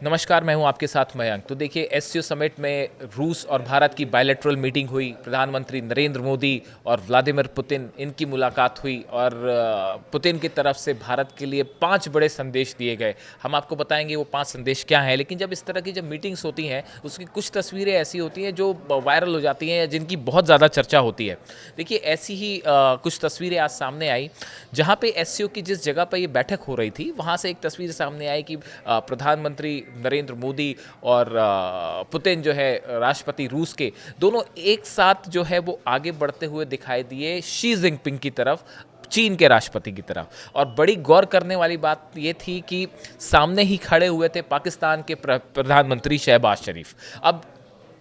नमस्कार, मैं हूं आपके साथ मयंक। तो देखिए एससीओ समिट में रूस और भारत की बायलैटरल मीटिंग हुई। प्रधानमंत्री नरेंद्र मोदी और व्लादिमीर पुतिन इनकी मुलाकात हुई और पुतिन की तरफ से भारत के लिए 5 बड़े संदेश दिए गए। हम आपको बताएंगे वो 5 संदेश क्या हैं। लेकिन जब इस तरह की जब मीटिंग्स होती हैं उसकी कुछ तस्वीरें ऐसी होती हैं जो वायरल हो जाती हैं या जिनकी बहुत ज़्यादा चर्चा होती है। देखिए ऐसी ही कुछ तस्वीरें आज सामने आई जहाँ पे एससीओ की जिस जगह पर ये बैठक हो रही थी वहाँ से एक तस्वीर सामने आई कि प्रधानमंत्री नरेंद्र मोदी और पुतिन जो है राष्ट्रपति रूस के, दोनों एक साथ जो है वो आगे बढ़ते हुए दिखाई दिए शी जिनपिंग की तरफ, चीन के राष्ट्रपति की तरफ। और बड़ी गौर करने वाली बात ये थी कि सामने ही खड़े हुए थे पाकिस्तान के प्रधानमंत्री शहबाज शरीफ। अब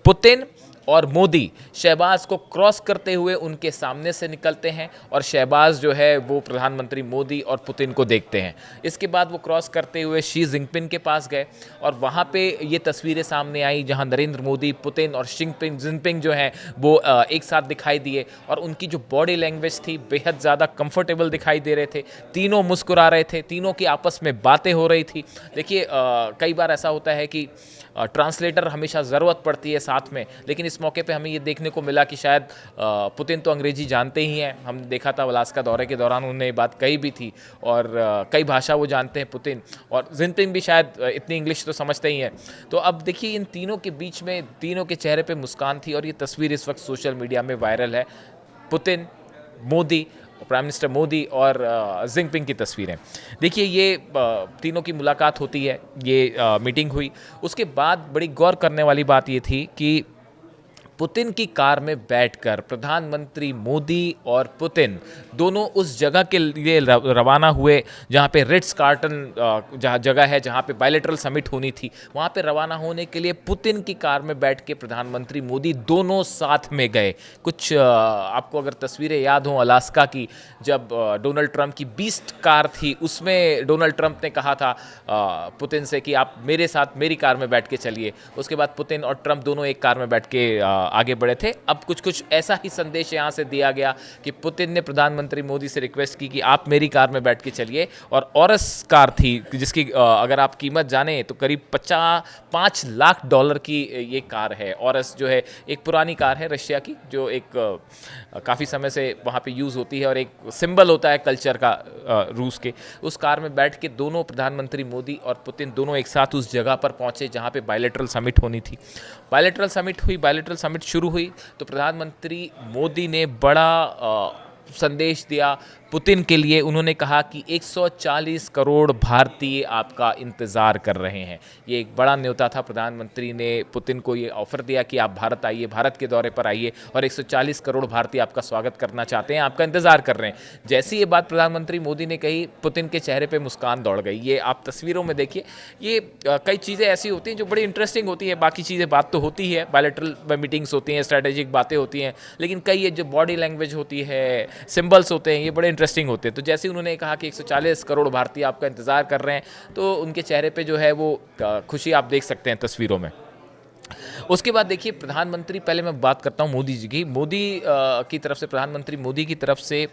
पुतिन और मोदी शहबाज को क्रॉस करते हुए उनके सामने से निकलते हैं और शहबाज जो है वो प्रधानमंत्री मोदी और पुतिन को देखते हैं। इसके बाद वो क्रॉस करते हुए शी जिनपिंग के पास गए और वहाँ पे ये तस्वीरें सामने आई जहाँ नरेंद्र मोदी, पुतिन और जिनपिंग जो हैं वो एक साथ दिखाई दिए और उनकी जो बॉडी लैंग्वेज थी बेहद ज़्यादा कंफर्टेबल दिखाई दे रहे थे। तीनों मुस्कुरा रहे थे, तीनों की आपस में बातें हो रही थी। देखिए कई बार ऐसा होता है कि ट्रांसलेटर हमेशा ज़रूरत पड़ती है साथ में, लेकिन इस मौके पे हमें ये देखने को मिला कि शायद पुतिन तो अंग्रेजी जानते ही हैं। हमने देखा था अलास्का दौरे के दौरान उन्होंने ये बात कही भी थी और कई भाषा वो जानते हैं पुतिन, और जिनपिंग भी शायद इतनी इंग्लिश तो समझते ही हैं। तो अब देखिए इन तीनों के बीच में तीनों के चेहरे पे मुस्कान थी और ये तस्वीर इस वक्त सोशल मीडिया में वायरल है। Putin, Modi, prime minister Modi और जिनपिंग की तस्वीरें। देखिए ये तीनों की मुलाकात होती है, ये मीटिंग हुई। उसके बाद बड़ी गौर करने वाली बात ये थी कि पुतिन की कार में बैठकर प्रधानमंत्री मोदी और पुतिन दोनों उस जगह के लिए रवाना हुए जहाँ पे रिट्स कार्टन जहाँ जगह है जहाँ पे बायलैटरल समिट होनी थी, वहाँ पे रवाना होने के लिए पुतिन की कार में बैठ के प्रधानमंत्री मोदी दोनों साथ में गए। कुछ आपको अगर तस्वीरें याद हों अलास्का की, जब डोनाल्ड ट्रंप की बीस्ट कार थी उसमें डोनाल्ड ट्रंप ने कहा था पुतिन से कि आप मेरे साथ मेरी कार में बैठ के चलिए। उसके बाद पुतिन और ट्रंप दोनों एक कार में बैठ के आगे बढ़े थे। अब कुछ ऐसा ही संदेश यहाँ से दिया गया कि पुतिन ने प्रधानमंत्री मोदी से रिक्वेस्ट की कि आप मेरी कार में बैठ के चलिए। और ऑरस कार थी जिसकी अगर आप कीमत जाने तो करीब 5 लाख डॉलर की ये कार है। ऑरस जो है एक पुरानी कार है रशिया की, जो एक काफ़ी समय से वहाँ पे यूज़ होती है और एक सिंबल होता है कल्चर का रूस के। उस कार में बैठ के दोनों प्रधानमंत्री मोदी और पुतिन दोनों एक साथ उस जगह पर पहुँचे जहाँ पे बायलैटरल समिट होनी थी। बायलैटरल समिट हुई, बायलैटरल समिट शुरू हुई तो प्रधानमंत्री मोदी ने बड़ा संदेश दिया पुतिन के लिए। उन्होंने कहा कि 140 करोड़ भारतीय आपका इंतज़ार कर रहे हैं। ये एक बड़ा न्योता था। प्रधानमंत्री ने पुतिन को ये ऑफ़र दिया कि आप भारत आइए, भारत के दौरे पर आइए और 140 करोड़ भारतीय आपका स्वागत करना चाहते हैं, आपका इंतज़ार कर रहे हैं। जैसी ये बात प्रधानमंत्री मोदी ने कही, पुतिन के चेहरे पर मुस्कान दौड़ गई। ये आप तस्वीरों में देखिए। ये कई चीज़ें ऐसी होती हैं जो बड़ी इंटरेस्टिंग होती हैं। बाकी चीज़ें बात तो होती है, बायलैटरल मीटिंग्स होती हैं, स्ट्रैटेजिक बातें होती हैं, लेकिन कई ये जो बॉडी लैंग्वेज होती है, सिंबल्स होते हैं, ये बड़े इंटरेस्टिंग होते हैं। तो जैसे उन्होंने कहा कि 140 करोड़ भारतीय आपका इंतज़ार कर रहे हैं तो उनके चेहरे पे जो है वो खुशी आप देख सकते हैं तस्वीरों में। उसके बाद देखिए प्रधानमंत्री, पहले मैं बात करता हूँ मोदी जी की। मोदी की तरफ से, प्रधानमंत्री मोदी की तरफ से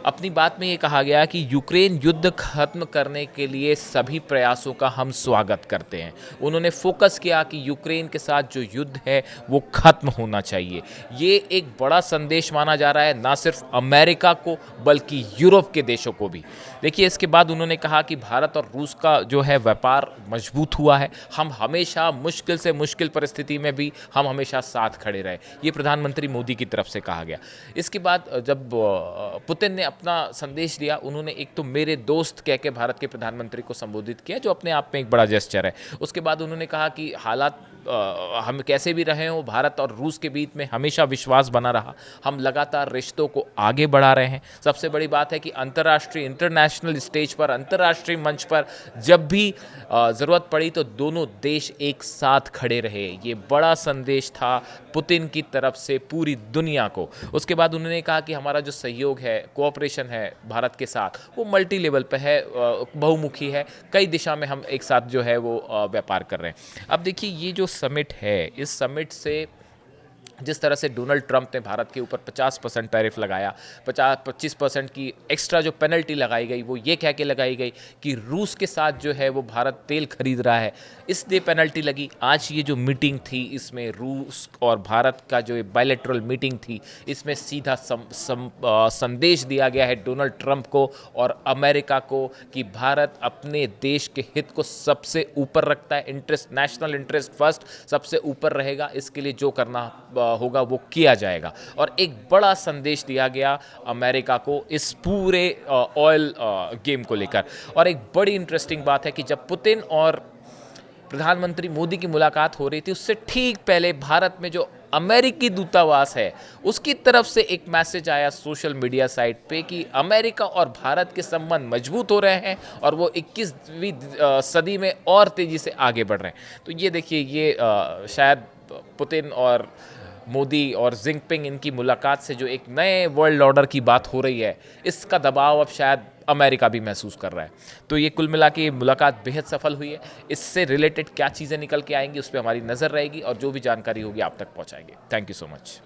अपनी बात में ये कहा गया कि यूक्रेन युद्ध खत्म करने के लिए सभी प्रयासों का हम स्वागत करते हैं। उन्होंने फोकस किया कि यूक्रेन के साथ जो युद्ध है वो खत्म होना चाहिए। ये एक बड़ा संदेश माना जा रहा है, ना सिर्फ अमेरिका को बल्कि यूरोप के देशों को भी। देखिए इसके बाद उन्होंने कहा कि भारत और रूस का जो है व्यापार मजबूत हुआ है, हम हमेशा मुश्किल से मुश्किल परिस्थिति में भी हम हमेशा साथ खड़े रहे। ये प्रधानमंत्री मोदी की तरफ से कहा गया। इसके बाद जब पुतिन ने अपना संदेश दिया, उन्होंने एक तो मेरे दोस्त कह के भारत के प्रधानमंत्री को संबोधित किया, जो अपने आप में एक बड़ा जेस्चर है। उसके बाद उन्होंने कहा कि हालात हम कैसे भी रहे हों, भारत और रूस के बीच में हमेशा विश्वास बना रहा, हम लगातार रिश्तों को आगे बढ़ा रहे हैं। सबसे बड़ी बात है कि अंतर्राष्ट्रीय, इंटरनेशनल स्टेज पर, अंतर्राष्ट्रीय मंच पर जब भी ज़रूरत पड़ी तो दोनों देश एक साथ खड़े रहे। ये बड़ा संदेश था पुतिन की तरफ से पूरी दुनिया को। उसके बाद उन्होंने कहा कि हमारा जो सहयोग है, कोऑपरेशन है भारत के साथ, वो मल्टी लेवल पे है, बहुमुखी है, कई दिशा में हम एक साथ जो है वो व्यापार कर रहे हैं। अब देखिए ये जो समिट है, इस समिट से जिस तरह से डोनाल्ड ट्रंप ने भारत के ऊपर 50% टैरिफ लगाया, 25% की एक्स्ट्रा जो पेनल्टी लगाई गई वो ये कह के लगाई गई कि रूस के साथ जो है वो भारत तेल खरीद रहा है, इसलिए पेनल्टी लगी। आज ये जो मीटिंग थी इसमें रूस और भारत का जो बायलैटरल मीटिंग थी, इसमें सीधा संदेश दिया गया है डोनाल्ड ट्रंप को और अमेरिका को कि भारत अपने देश के हित को सबसे ऊपर रखता है, इंटरेस्ट, नेशनल इंटरेस्ट फर्स्ट सबसे ऊपर रहेगा, इसके लिए जो करना होगा वो किया जाएगा। और एक बड़ा संदेश दिया गया अमेरिका को इस पूरे ऑयल गेम को लेकर। और एक बड़ी इंटरेस्टिंग बात है कि जब पुतिन और प्रधानमंत्री मोदी की मुलाकात हो रही थी, उससे ठीक पहले भारत में जो अमेरिकी दूतावास है उसकी तरफ से एक मैसेज आया सोशल मीडिया साइट पे कि अमेरिका और भारत के संबंध मजबूत हो रहे हैं और वो 21वीं सदी में और तेज़ी से आगे बढ़ रहे हैं। तो ये देखिए, ये शायद पुतिन और मोदी और जिनपिंग इनकी मुलाकात से जो एक नए वर्ल्ड ऑर्डर की बात हो रही है, इसका दबाव अब शायद अमेरिका भी महसूस कर रहा है। तो ये कुल मिला के ये मुलाकात बेहद सफल हुई है। इससे रिलेटेड क्या चीज़ें निकल के आएंगी उस पर हमारी नज़र रहेगी और जो भी जानकारी होगी आप तक पहुंचाएंगे। Thank you so much.